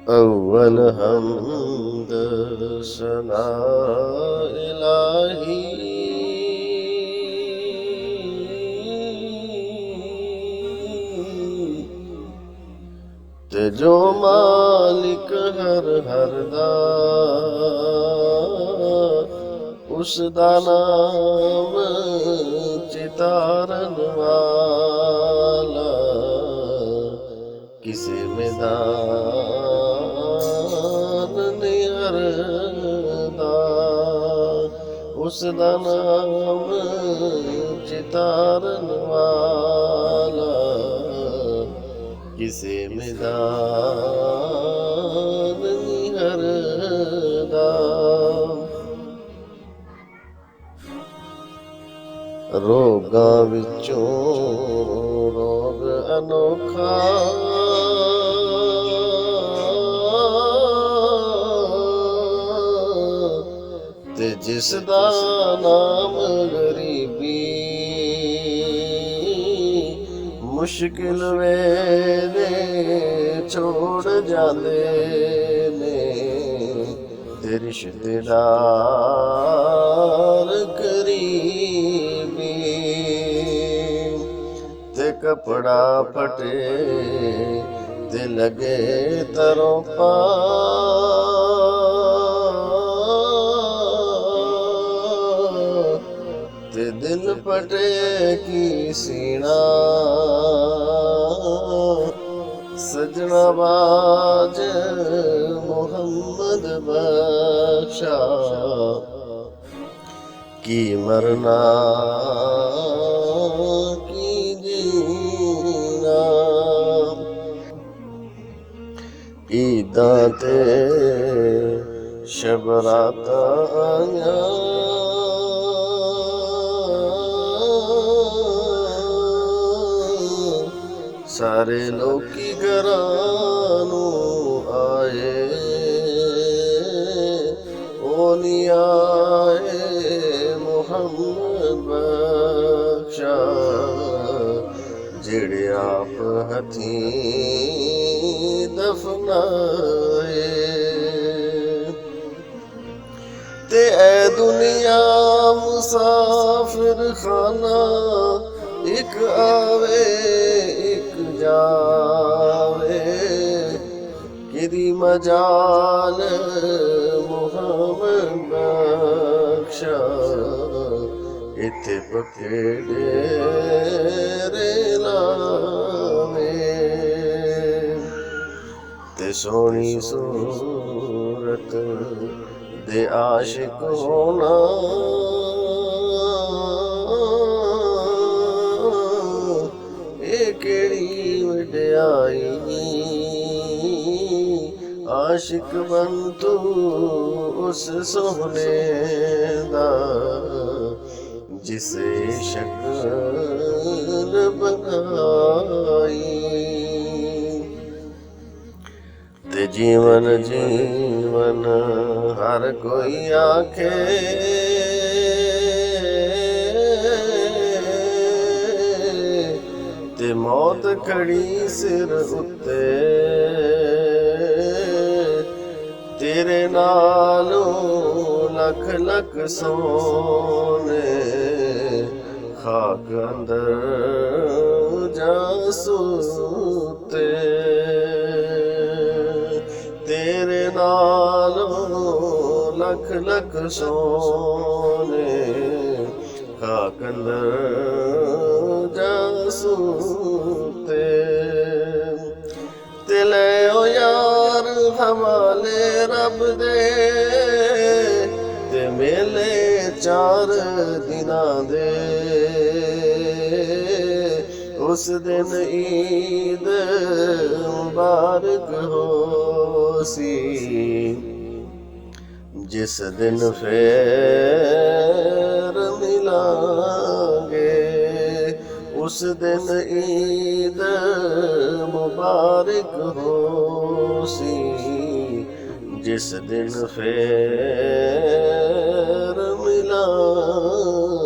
अव्वल हमद सना इलाही ते जो मालिक हर हर दा उस दा नाम चितारन वाला किसे मैदान निहरदा उस दा नाम चितारन वाला किसे मैदान निहरदा। रोगां विचों रोग अनोखा ते जिस दा नाम गरीबी मुश्किल वेले छोड़ जांदे ने ते रिश्तेदार करीबी ते कपड़ा फटे ते लगे तरों पा ते दिल पटे की सीना सजना बाज मोहम्मद बख्शा की मरना की जीना ईदां ते शब रातां आइयां सारे लोकी घरां नूं आए ओ नी आए मुहम्मद बख्शा जेड़े आप हथीं दफनाए ते ऐ दुनिया मुसाफिर खाना एक आवे एक जावे किदी मजाल मुहम्मद बख्शा इत्थे पखेड़े लावे ते सोहनी सूरत दे आशिक होना केड़ी वड्याई आशिक बन तू उस सोहने दा जिसे शक्ल बनाई ते जीवन जीवन हर कोई आखे ते मौत खड़ी सिर उत्ते तेरे नालों लख लख सोने खाक अंदर जा सुते तेरे नालों लख लख सोने खाक अंदर सूते ते ले ओ यार हवाले रब दे ते मेले 4 दिनां दे उस दिन ईद मुबारक होसी जिस दिन फेर मिलांगे उस दिन ईद मुबारक होसी जिस दिन फेर मिलांगे।